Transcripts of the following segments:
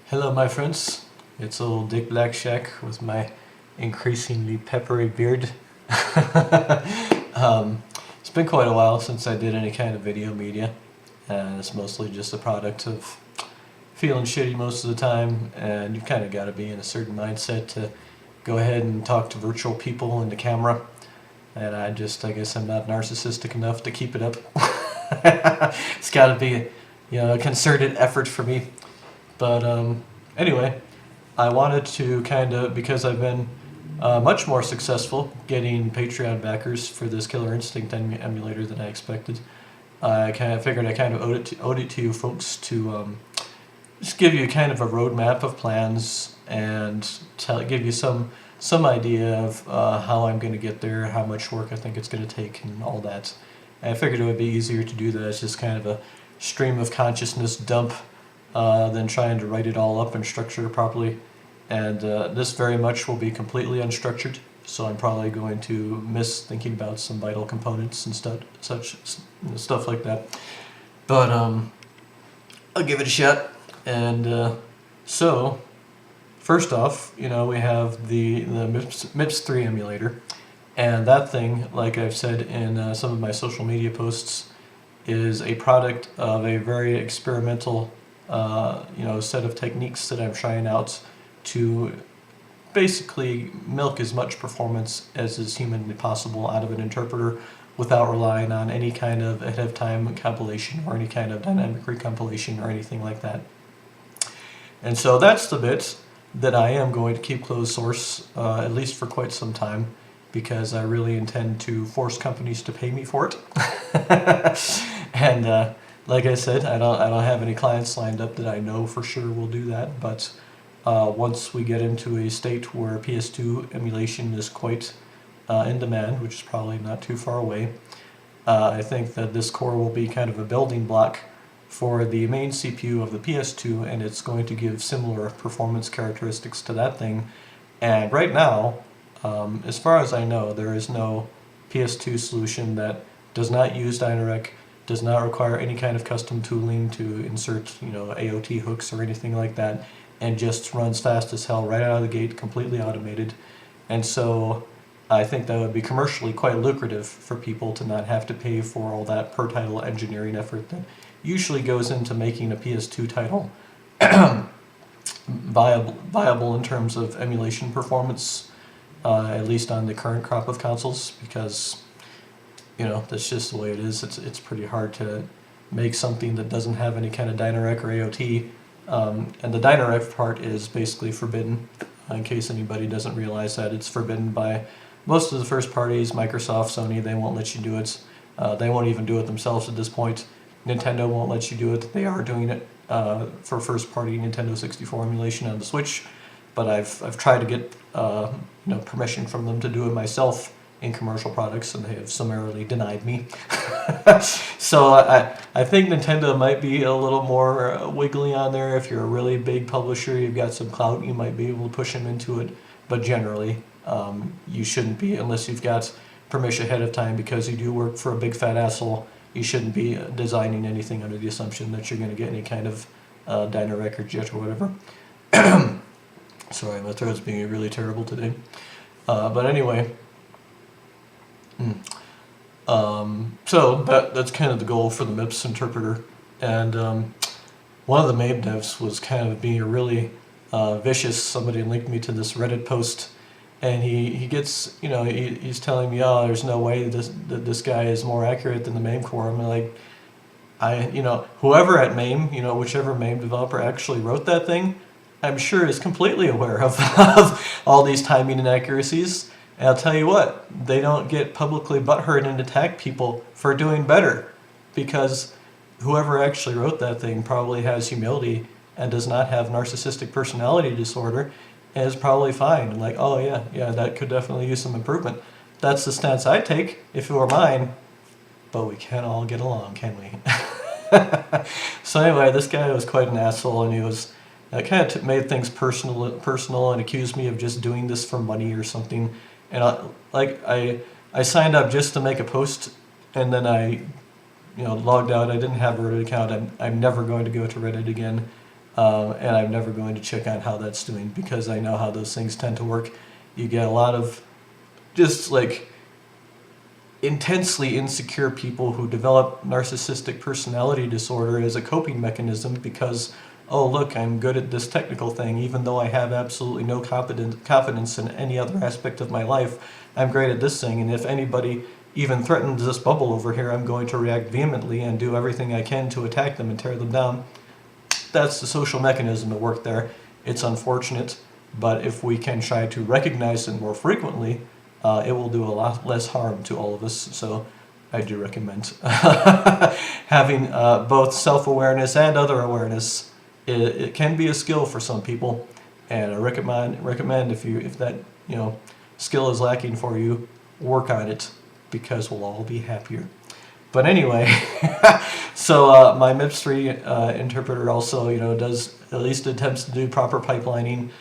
Hello my friends, it's old Dick Blackshack with my increasingly peppery beard. It's been quite a while since I did any kind of video media, and it's mostly just a product of feeling shitty most of the time, and you've kind of got to be in a certain mindset to go ahead and talk to virtual people in the camera, and I guess I'm not narcissistic enough to keep it up. It's got to be a concerted effort for me. But anyway, I wanted to because I've been much more successful getting Patreon backers for this Killer Instinct emulator than I expected. I figured I owed it to you folks to just give you kind of a roadmap of plans and give you some idea of how I'm going to get there, how much work I think it's going to take, and all that. And I figured it would be easier to do that as just kind of a stream of consciousness dump than trying to write it all up and structure it properly. And this very much will be completely unstructured, so I'm probably going to miss thinking about some vital components and stuff like that. But I'll give it a shot. And so, first off, we have the MIPS 3 emulator, and that thing, like I've said in some of my social media posts, is a product of a very experimental set of techniques that I'm trying out to basically milk as much performance as is humanly possible out of an interpreter without relying on any kind of ahead of time compilation or any kind of dynamic recompilation or anything like that. And so that's the bit that I am going to keep closed source, at least for quite some time, because I really intend to force companies to pay me for it. And like I said, I don't have any clients lined up that I know for sure will do that, but once we get into a state where PS2 emulation is quite in demand, which is probably not too far away, I think that this core will be kind of a building block for the main CPU of the PS2, and it's going to give similar performance characteristics to that thing. And right now, as far as I know, there is no PS2 solution that does not use Dynarec, does not require any kind of custom tooling to insert, AOT hooks or anything like that, and just runs fast as hell right out of the gate, completely automated. And so I think that would be commercially quite lucrative for people to not have to pay for all that per title engineering effort that usually goes into making a PS2 title viable in terms of emulation performance, at least on the current crop of consoles, because that's just the way it is. It's pretty hard to make something that doesn't have any kind of Dynarec or AOT, and the Dynarec part is basically forbidden. In case anybody doesn't realize that, it's forbidden by most of the first parties. Microsoft, Sony, they won't let you do it. They won't even do it themselves at this point. Nintendo won't let you do it. They are doing it for first-party Nintendo 64 emulation on the Switch, but I've tried to get permission from them to do it myself in commercial products, and they have summarily denied me. So I think Nintendo might be a little more wiggly on there. If you're a really big publisher, you've got some clout, you might be able to push them into it, but generally you shouldn't be unless you've got permission ahead of time, because you do work for a big fat asshole. You shouldn't be designing anything under the assumption that you're going to get any kind of Dynarec or JIT or whatever. Sorry, my throat's being really terrible today. But anyway, so that's kind of the goal for the MIPS interpreter. And one of the MAME devs was kind of being really vicious. Somebody linked me to this Reddit post, and he gets, he's telling me, oh, there's no way that this guy is more accurate than the MAME core. I'm like, whoever at MAME, whichever MAME developer actually wrote that thing, I'm sure is completely aware of all these timing inaccuracies. And I'll tell you what, they don't get publicly butthurt and attack people for doing better, because whoever actually wrote that thing probably has humility and does not have narcissistic personality disorder, and is probably fine. And like, oh yeah, that could definitely use some improvement. That's the stance I'd take if it were mine, but we can't all get along, can we? So anyway, this guy was quite an asshole, and he was kind of made things personal and accused me of just doing this for money or something. And I signed up just to make a post, and then I logged out. I didn't have a Reddit account. I'm never going to go to Reddit again. and I'm never going to check on how that's doing because I know how those things tend to work. You get a lot of just like intensely insecure people who develop narcissistic personality disorder as a coping mechanism because, oh look, I'm good at this technical thing even though I have absolutely no confidence in any other aspect of my life. I'm great at this thing, and if anybody even threatens this bubble over here, I'm going to react vehemently and do everything I can to attack them and tear them down. That's the social mechanism at work there. It's unfortunate, but if we can try to recognize it more frequently, it will do a lot less harm to all of us. So I do recommend having both self-awareness and other awareness. It can be a skill for some people, and I recommend if that skill is lacking for you, work on it, because we'll all be happier. But anyway, so my MIPS 3 interpreter also does at least attempts to do proper pipelining,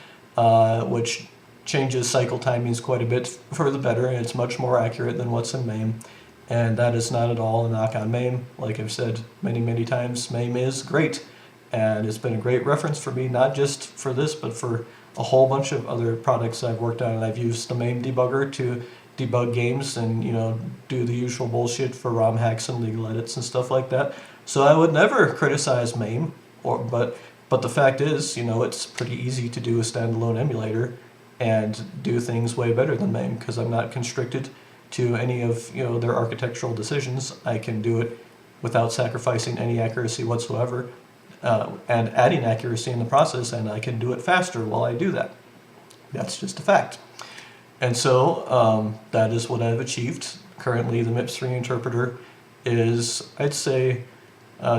which changes cycle timings quite a bit for the better, and it's much more accurate than what's in MAME. And that is not at all a knock on MAME. Like I've said many times, MAME is great, and it's been a great reference for me, not just for this, but for a whole bunch of other products I've worked on. And I've used the MAME debugger to debug games and do the usual bullshit for ROM hacks and legal edits and stuff like that. So I would never criticize MAME, but the fact is, it's pretty easy to do a standalone emulator and do things way better than MAME because I'm not constricted to any of their architectural decisions. I can do it without sacrificing any accuracy whatsoever, and adding accuracy in the process, and I can do it faster while I do that. That's just a fact. And so that is what I've achieved. Currently, the MIPS 3 interpreter is, I'd say,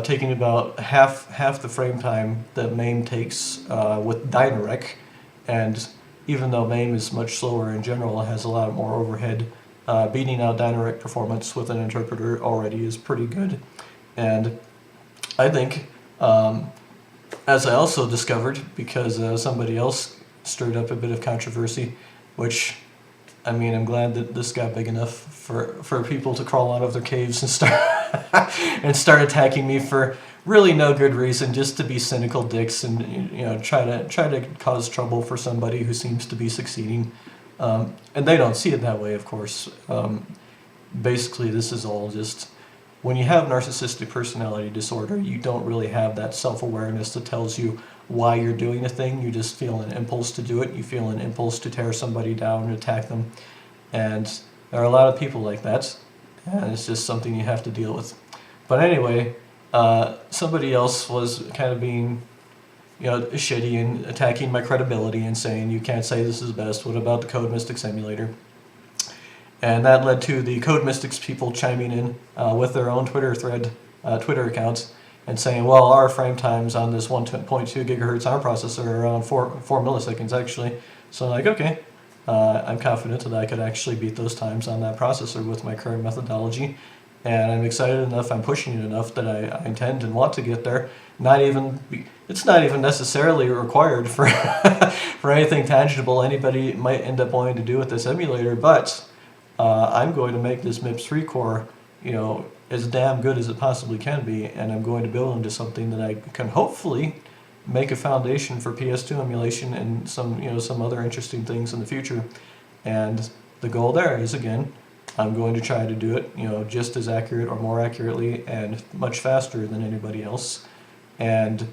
taking about half the frame time that MAME takes with Dynarec. And even though MAME is much slower in general, it has a lot more overhead, beating out Dynarec performance with an interpreter already is pretty good. And I think, as I also discovered, because somebody else stirred up a bit of controversy, which, I mean, I'm glad that this got big enough for people to crawl out of their caves and start attacking me for really no good reason, just to be cynical dicks and try to cause trouble for somebody who seems to be succeeding. And they don't see it that way, of course. Basically, this is all just, when you have narcissistic personality disorder, you don't really have that self-awareness that tells you why you're doing a thing. You just feel an impulse to do it. You feel an impulse to tear somebody down and attack them. And there are a lot of people like that, and it's just something you have to deal with. But anyway, somebody else was kind of being shitty and attacking my credibility and saying, you can't say this is best, what about the Code Mystics emulator? And that led to the Code Mystics people chiming in with their own Twitter accounts, and saying, well, our frame times on this 1.2 gigahertz ARM processor are around 4 milliseconds actually. So I'm like, okay, I'm confident that I could actually beat those times on that processor with my current methodology. And I'm excited enough, I'm pushing it enough that I intend and want to get there. It's not even necessarily required for, for anything tangible anybody might end up wanting to do with this emulator, but I'm going to make this MIPS 3 core, as damn good as it possibly can be, and I'm going to build into something that I can hopefully make a foundation for PS2 emulation and some other interesting things in the future. And the goal there is, again, I'm going to try to do it, just as accurate or more accurately and much faster than anybody else. And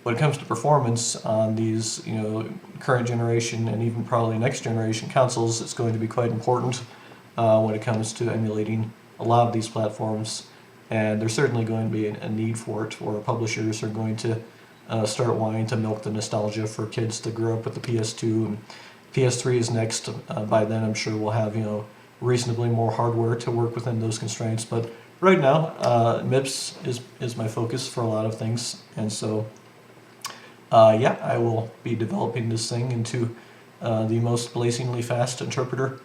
when it comes to performance on these, current generation and even probably next generation consoles, it's going to be quite important when it comes to emulating a lot of these platforms. And there's certainly going to be a need for it, or publishers are going to start wanting to milk the nostalgia for kids that grew up with the PS2. And PS3 is next. By then, I'm sure we'll have, reasonably more hardware to work within those constraints. But right now, MIPS is my focus for a lot of things. And so, yeah, I will be developing this thing into the most blazingly fast interpreter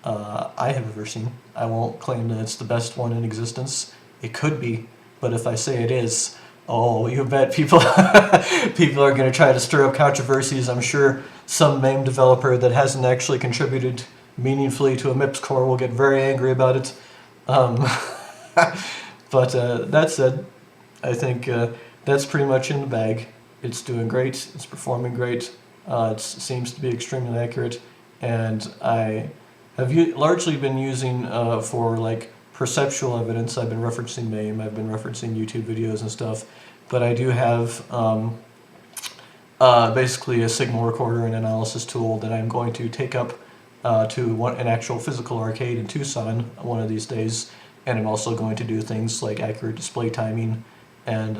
I have ever seen. I won't claim that it's the best one in existence. It could be, but if I say it is, oh, you bet people people are going to try to stir up controversies. I'm sure some MAME developer that hasn't actually contributed meaningfully to a MIPS core will get very angry about it. But that said, I think that's pretty much in the bag. it's doing great, it's performing great, it seems to be extremely accurate, and I have largely been using for like perceptual evidence. I've been referencing MAME, I've been referencing YouTube videos and stuff, but I do have basically a signal recorder and analysis tool that I'm going to take up to an actual physical arcade in Tucson one of these days, and I'm also going to do things like accurate display timing, and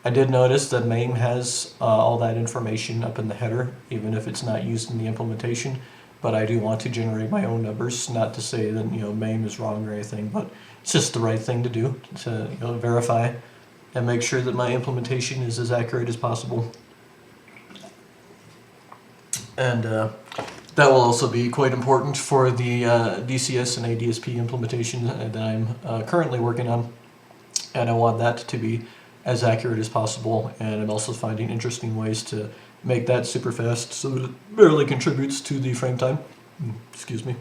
I did notice that MAME has all that information up in the header, even if it's not used in the implementation, but I do want to generate my own numbers, not to say that MAME is wrong or anything, but it's just the right thing to do, to verify and make sure that my implementation is as accurate as possible. And that will also be quite important for the DCS and ADSP implementation that I'm currently working on, and I want that to be as accurate as possible, and I'm also finding interesting ways to make that super fast so that it barely contributes to the frame time. Excuse me.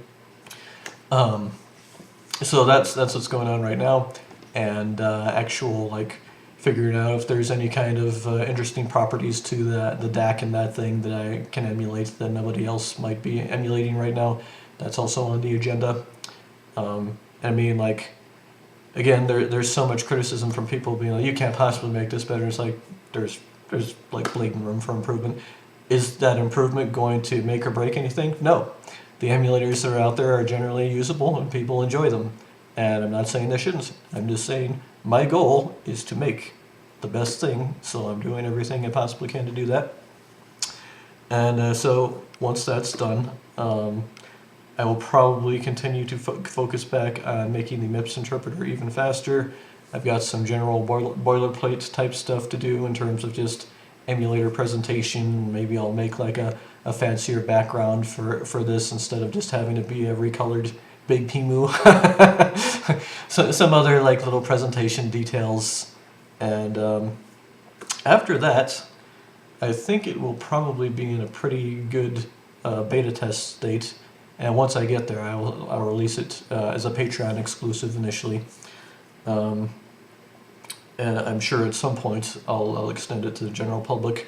So that's what's going on right now, and actual like figuring out if there's any kind of interesting properties to the DAC and that thing that I can emulate that nobody else might be emulating right now. That's also on the agenda. I mean, like, again, there's so much criticism from people being like, you can't possibly make this better. It's like there's like blatant room for improvement. Is that improvement going to make or break anything? No. The emulators that are out there are generally usable and people enjoy them. And I'm not saying they shouldn't. I'm just saying my goal is to make the best thing, so I'm doing everything I possibly can to do that. And so once that's done, I will probably continue to focus back on making the MIPS interpreter even faster. I've got some general boilerplate type stuff to do in terms of just emulator presentation. Maybe I'll make like a fancier background for this instead of just having it be a recolored big Pimu. So some other like little presentation details, and after that I think it will probably be in a pretty good beta test state, and once I get there I'll release it as a Patreon exclusive initially, and I'm sure at some point I'll extend it to the general public.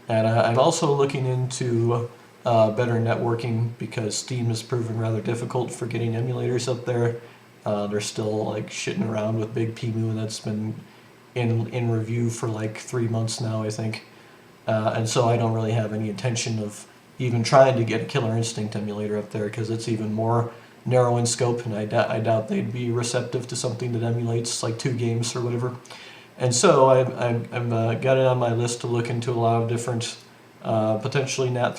And I'm also looking into better networking, because Steam has proven rather difficult for getting emulators up there. They're still like shitting around with Big Pimu, and that's been in review for like 3 months now, I think. And so I don't really have any intention of even trying to get a Killer Instinct emulator up there, because it's even more narrow in scope, and I doubt they'd be receptive to something that emulates like 2 games or whatever. And so I've got it on my list to look into a lot of different potentially NAT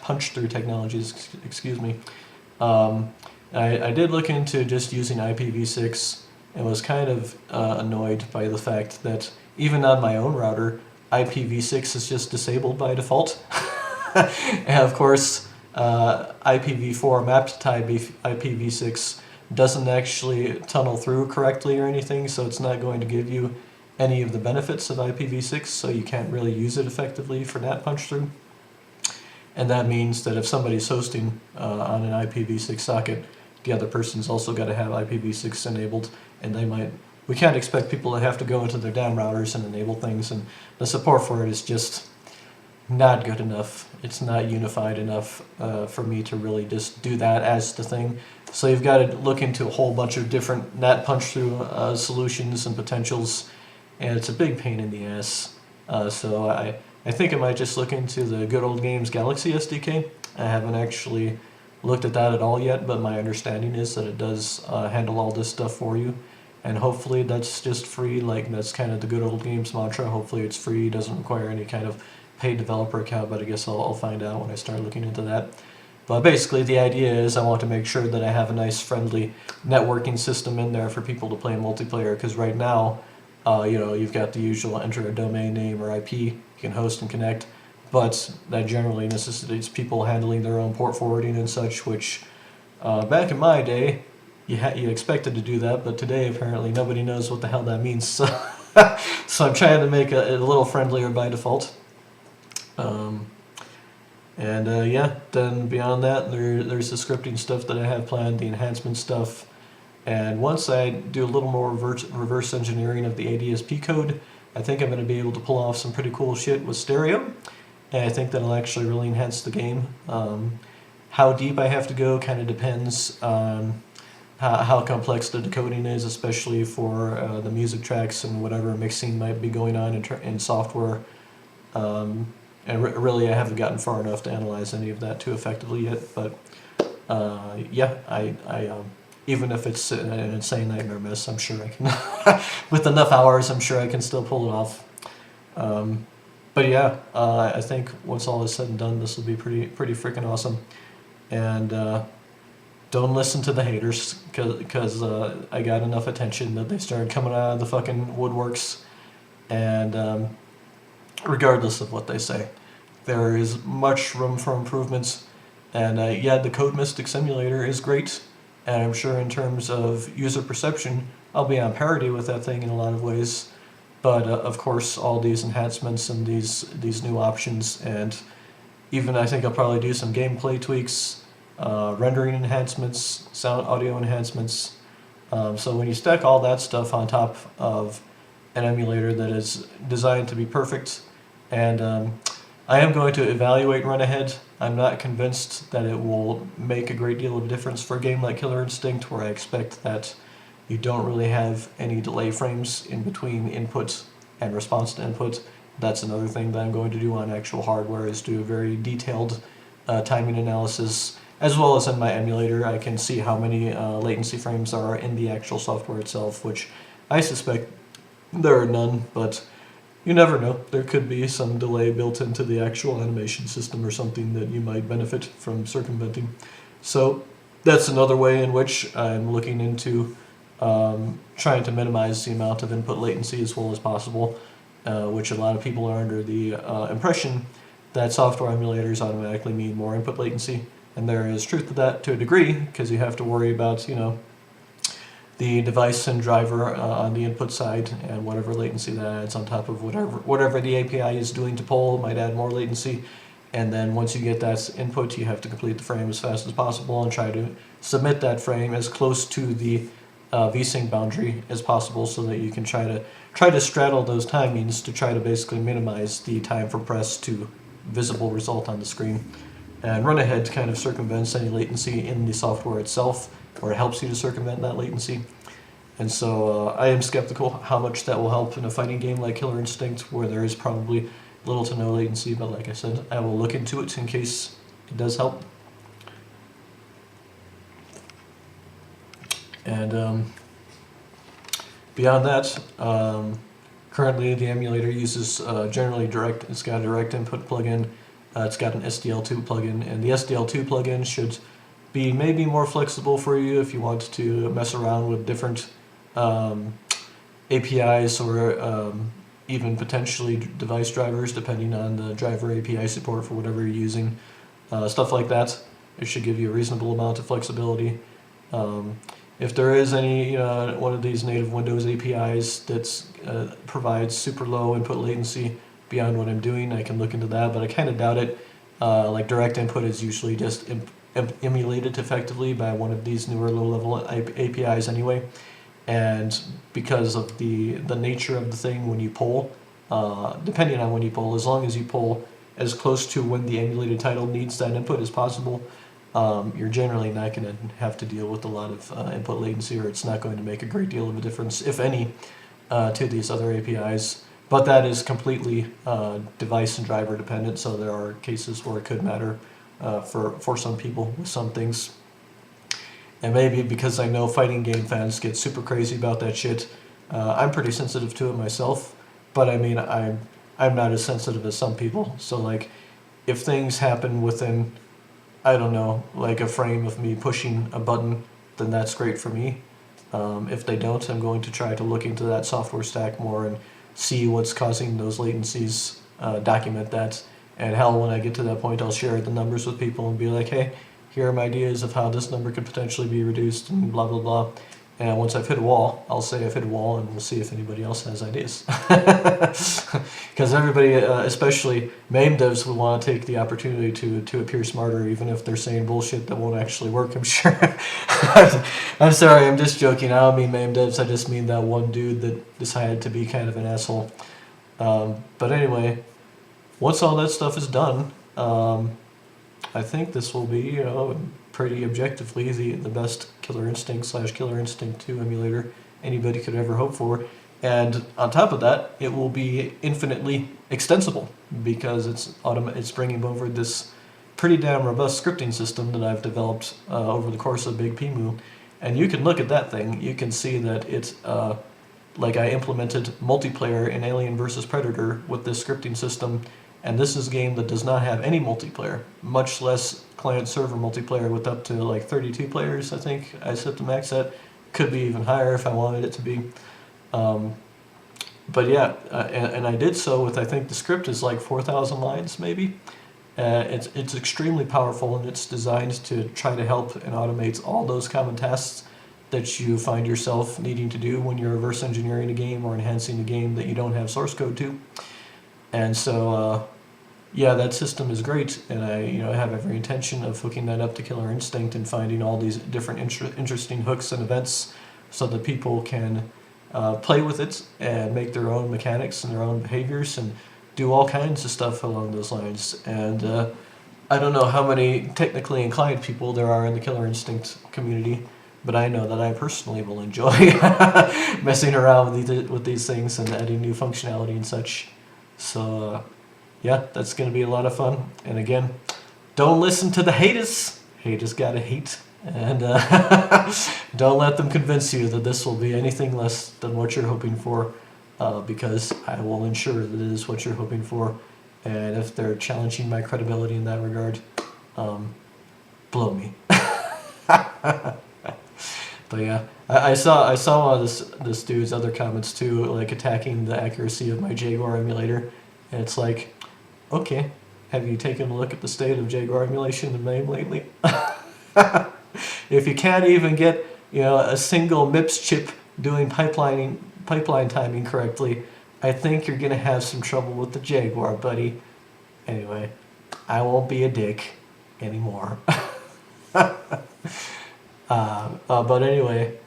punch-through technologies, excuse me. I did look into just using IPv6 and was kind of annoyed by the fact that even on my own router, IPv6 is just disabled by default. And of course, IPv4 mapped to IPv6 doesn't actually tunnel through correctly or anything, so it's not going to give you any of the benefits of IPv6, so you can't really use it effectively for NAT punch-through. And that means that if somebody's hosting on an IPv6 socket, the other person's also got to have IPv6 enabled, and we can't expect people to have to go into their damn routers and enable things, and the support for it is just not good enough. It's not unified enough for me to really just do that as the thing. So you've got to look into a whole bunch of different NAT punch-through solutions and potentials, and it's a big pain in the ass. So I think I might just look into the Good Old Games Galaxy SDK. I haven't actually looked at that at all yet, but my understanding is that it does handle all this stuff for you. And hopefully that's just free, like that's kind of the Good Old Games mantra. Hopefully it's free, doesn't require any kind of paid developer account, but I guess I'll find out when I start looking into that. But basically the idea is I want to make sure that I have a nice friendly networking system in there for people to play multiplayer, because right now, you've got the usual enter a domain name or IP, you can host and connect, but that generally necessitates people handling their own port forwarding and such, which back in my day, you expected to do that, but today apparently nobody knows what the hell that means, so, so I'm trying to make it a little friendlier by default. Then beyond that, there's the scripting stuff that I have planned, the enhancement stuff, and once I do a little more reverse engineering of the ADSP code, I think I'm going to be able to pull off some pretty cool shit with stereo, and I think that'll actually really enhance the game. How deep I have to go kind of depends on how complex the decoding is, especially for the music tracks and whatever mixing might be going on in software. And really, I haven't gotten far enough to analyze any of that too effectively yet. But yeah, I even if it's an insane nightmare mess, I'm sure I can. With enough hours, I'm sure I can still pull it off. But yeah, I think once all is said and done, this will be pretty freaking awesome. And don't listen to the haters, because I got enough attention that they started coming out of the fucking woodworks. And regardless of what they say, there is much room for improvements. And yeah, the Code Mystics emulator is great, and I'm sure in terms of user perception, I'll be on parity with that thing in a lot of ways. But of course, all these enhancements and these new options, and even I think I'll probably do some gameplay tweaks, rendering enhancements, sound audio enhancements. So when you stack all that stuff on top of an emulator that is designed to be perfect, and I am going to evaluate Run Ahead. I'm not convinced that it will make a great deal of difference for a game like Killer Instinct, where I expect that you don't really have any delay frames in between input and response to input. That's another thing that I'm going to do on actual hardware, is do a very detailed timing analysis. As well as in my emulator, I can see how many latency frames are in the actual software itself, which I suspect there are none, but you never know. There could be some delay built into the actual animation system or something that you might benefit from circumventing. So that's another way in which I'm looking into trying to minimize the amount of input latency as well as possible, which a lot of people are under the impression that software emulators automatically mean more input latency. And there is truth to that to a degree, because you have to worry about, the device and driver on the input side, and whatever latency that adds on top of whatever the API is doing to poll might add more latency. And then once you get that input, you have to complete the frame as fast as possible and try to submit that frame as close to the vsync boundary as possible, so that you can try to straddle those timings to try to basically minimize the time from press to visible result on the screen. And Run Ahead kind of circumvents any latency in the software itself, or it helps you to circumvent that latency. And so I am skeptical how much that will help in a fighting game like Killer Instinct, where there is probably little to no latency, but like I said, I will look into it in case it does help. And beyond that, currently the emulator uses generally it's got a direct input plugin, it's got an SDL2 plugin, and the SDL2 plugin should be maybe more flexible for you if you want to mess around with different APIs, or even potentially device drivers, depending on the driver API support for whatever you're using. Stuff like that. It should give you a reasonable amount of flexibility. If there is any, one of these native Windows APIs that provides super low input latency beyond what I'm doing, I can look into that, but I kind of doubt it. Like direct input is usually just emulated effectively by one of these newer low-level APIs anyway. And because of the nature of the thing, when you pull, depending on when you pull, as long as you pull as close to when the emulated title needs that input as possible, you're generally not going to have to deal with a lot of input latency, or it's not going to make a great deal of a difference, if any, to these other APIs. But that is completely device and driver dependent, so there are cases where it could matter for some people with some things. And maybe because I know fighting game fans get super crazy about that shit, I'm pretty sensitive to it myself, but I mean, I'm not as sensitive as some people. So like, if things happen within, I don't know, like a frame of me pushing a button, then that's great for me. If they don't, I'm going to try to look into that software stack more and see what's causing those latencies, document that, and hell, when I get to that point, I'll share the numbers with people and be like, hey, here are my ideas of how this number could potentially be reduced, and blah, blah, blah. And once I've hit a wall, I'll say I've hit a wall, and we'll see if anybody else has ideas. Because everybody, especially MAME devs, will want to take the opportunity to appear smarter, even if they're saying bullshit that won't actually work, I'm sure. I'm sorry, I'm just joking. I don't mean MAME devs, I just mean that one dude that decided to be kind of an asshole. But anyway, once all that stuff is done, I think this will be, pretty objectively the best Killer Instinct / Killer Instinct 2 emulator anybody could ever hope for. And on top of that, it will be infinitely extensible because it's bringing over this pretty damn robust scripting system that I've developed over the course of Big PMU. And you can look at that thing, you can see that it's like I implemented multiplayer in Alien vs. Predator with this scripting system, and this is a game that does not have any multiplayer, much less client-server multiplayer with up to like 32 players, I think I set the max at. Could be even higher if I wanted it to be. But yeah, and I did so with, I think the script is like 4,000 lines maybe. It's extremely powerful, and it's designed to try to help and automate all those common tasks that you find yourself needing to do when you're reverse engineering a game or enhancing a game that you don't have source code to. And so, yeah, that system is great, and I have every intention of hooking that up to Killer Instinct and finding all these different interesting hooks and events so that people can play with it and make their own mechanics and their own behaviors and do all kinds of stuff along those lines. And I don't know how many technically inclined people there are in the Killer Instinct community, but I know that I personally will enjoy messing around with these things and adding new functionality and such. So yeah, that's going to be a lot of fun. And again, don't listen to the haters. Haters gotta hate. And don't let them convince you that this will be anything less than what you're hoping for, because I will ensure that it is what you're hoping for. And if they're challenging my credibility in that regard, blow me. But yeah, I saw one of this dude's other comments too, like attacking the accuracy of my Jaguar emulator, and it's like, okay, have you taken a look at the state of Jaguar emulation in MAME lately? If you can't even get a single MIPS chip doing pipeline timing correctly, I think you're gonna have some trouble with the Jaguar, buddy. Anyway, I won't be a dick anymore. But anyway,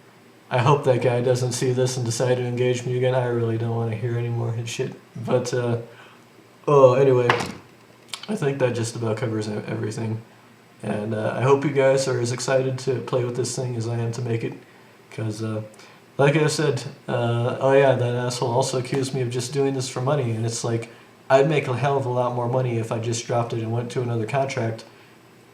I hope that guy doesn't see this and decide to engage me again. I really don't want to hear any more his shit. But, anyway, I think that just about covers everything. And I hope you guys are as excited to play with this thing as I am to make it. Because, like I said, oh yeah, that asshole also accused me of just doing this for money. And it's like, I'd make a hell of a lot more money if I just dropped it and went to another contract.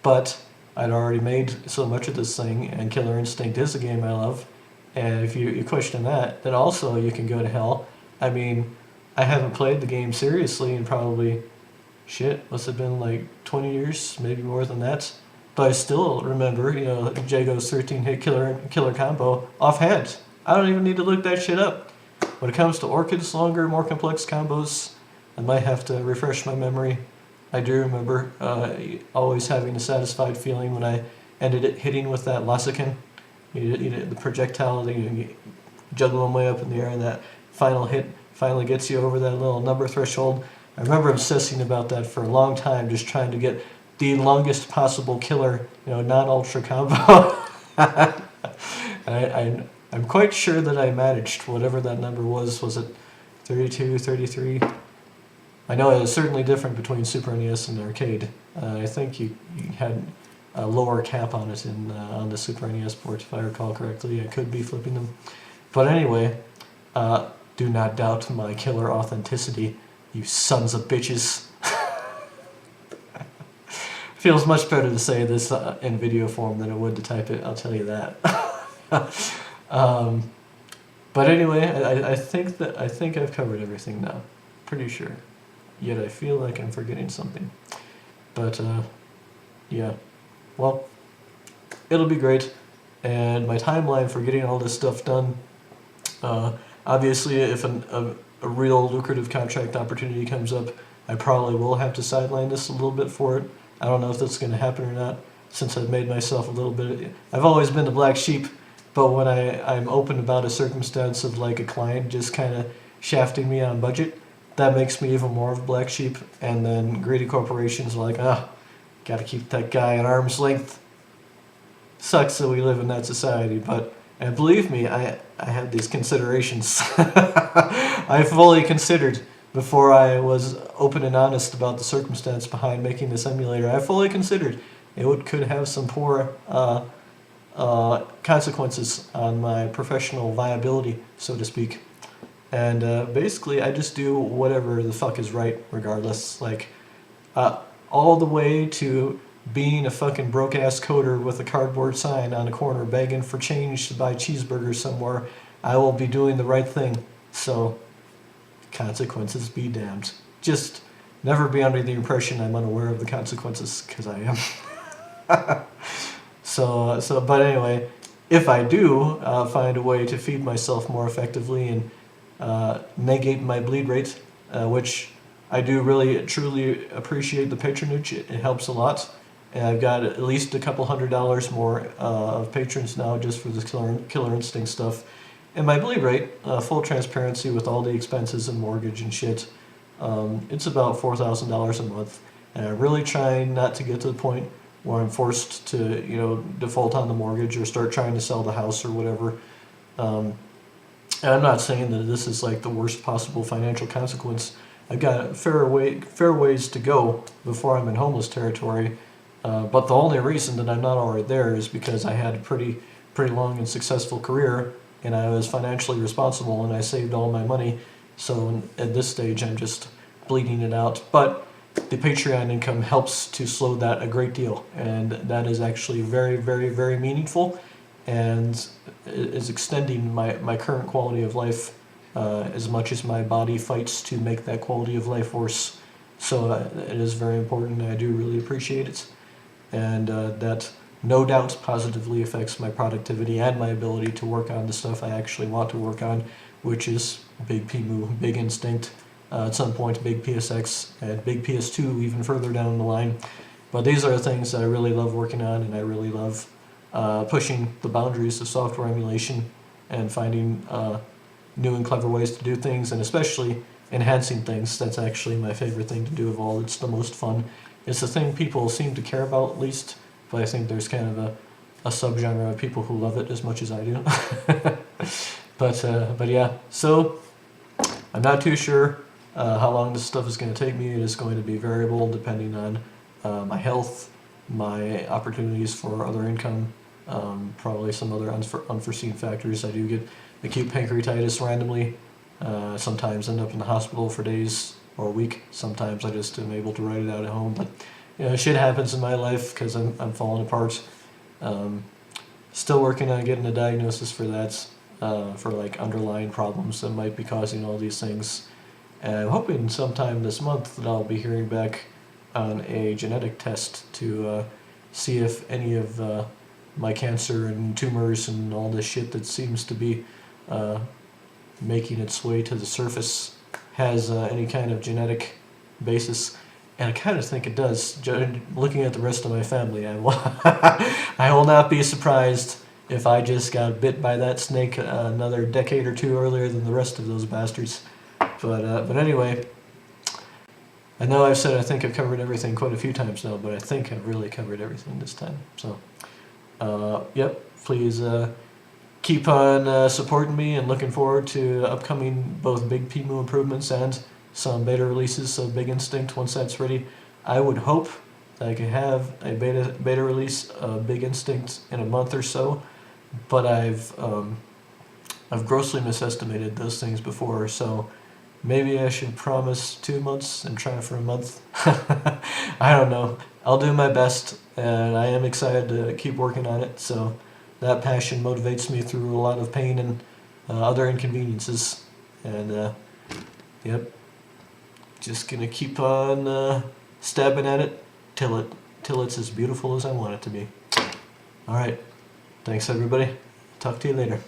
But I'd already made so much of this thing, and Killer Instinct is a game I love. And if you question that, then also you can go to hell. I mean, I haven't played the game seriously in probably, must have been like 20 years, maybe more than that. But I still remember, Jago's 13-hit killer combo offhand. I don't even need to look that shit up. When it comes to Orchid's longer, more complex combos, I might have to refresh my memory. I do remember always having a satisfied feeling when I ended it hitting with that Lasican. The projectile that you juggle them way up in the air, and that final hit finally gets you over that little number threshold. I remember obsessing about that for a long time, just trying to get the longest possible killer, non-ultra combo. I'm quite sure that I managed whatever that number was. Was it 32, 33? I know it was certainly different between Super NES and arcade. I think you had a lower cap on it on the Super NES port, if I recall correctly. I could be flipping them. But anyway, do not doubt my killer authenticity, you sons of bitches. Feels much better to say this in video form than it would to type it, I'll tell you that. But anyway, I think I've covered everything now. Pretty sure. Yet I feel like I'm forgetting something. But, yeah. Well, it'll be great. And my timeline for getting all this stuff done, obviously if a real lucrative contract opportunity comes up, I probably will have to sideline this a little bit for it. I don't know if that's going to happen or not, since I've made myself a little bit... I've always been the black sheep, but when I'm open about a circumstance of like a client just kind of shafting me on budget, that makes me even more of a black sheep. And then greedy corporations are like, gotta keep that guy at arm's length. Sucks that we live in that society, but believe me, I had these considerations. I fully considered before I was open and honest about the circumstance behind making this emulator, I fully considered could have some poor consequences on my professional viability, so to speak. And basically, I just do whatever the fuck is right, regardless. Like, all the way to being a fucking broke-ass coder with a cardboard sign on a corner begging for change to buy cheeseburgers somewhere, I will be doing the right thing. So, consequences be damned. Just never be under the impression I'm unaware of the consequences, because I am. But anyway, if I do find a way to feed myself more effectively and negate my bleed rate, which I do really truly appreciate the patronage. It helps a lot. And I've got at least a couple $100 more of patrons now just for this Killer Instinct stuff. And my bleed rate, full transparency with all the expenses and mortgage and shit, it's about $4,000 a month. And I'm really trying not to get to the point where I'm forced to, default on the mortgage or start trying to sell the house or whatever. And I'm not saying that this is like the worst possible financial consequence. I've got fair ways to go before I'm in homeless territory. But the only reason that I'm not already there is because I had a pretty long and successful career, and I was financially responsible, and I saved all my money. So at this stage, I'm just bleeding it out. But the Patreon income helps to slow that a great deal, and that is actually very, very, very meaningful, and is extending my current quality of life as much as my body fights to make that quality of life worse. So it is very important, and I do really appreciate it. And that no doubt positively affects my productivity and my ability to work on the stuff I actually want to work on, which is Big PMU, Big Instinct, at some point Big PSX, and Big PS2 even further down the line. But these are things that I really love working on, and I really love pushing the boundaries of software emulation and finding new and clever ways to do things, and especially enhancing things. That's actually my favorite thing to do of all. It's the most fun. It's the thing people seem to care about least, but I think there's kind of a subgenre of people who love it as much as I do. But yeah, so I'm not too sure how long this stuff is going to take me. It is going to be variable depending on my health, my opportunities for other income, probably some other unforeseen factors. I do get acute pancreatitis randomly, sometimes end up in the hospital for days or a week. Sometimes I just am able to write it out at home, but shit happens in my life because I'm falling apart. Still working on getting a diagnosis for that, for like underlying problems that might be causing all these things. And I'm hoping sometime this month that I'll be hearing back on a genetic test to see if any of my cancer and tumors and all this shit that seems to be making its way to the surface has any kind of genetic basis. And I kind of think it does. Looking at the rest of my family, I will not be surprised if I just got bit by that snake another decade or two earlier than the rest of those bastards. But anyway, I know I've said I think I've covered everything quite a few times now, but I think I've really covered everything this time. So, yep, please keep on supporting me, and looking forward to upcoming both Big PMU improvements and some beta releases of Big Instinct once that's ready. I would hope that I can have a beta release of Big Instinct in a month or so, but I've grossly misestimated those things before, so maybe I should promise 2 months and try for a month. I don't know. I'll do my best, and I am excited to keep working on it, so that passion motivates me through a lot of pain and other inconveniences. And yep, just gonna keep on stabbing at it till it's as beautiful as I want it to be. Alright, thanks everybody. Talk to you later.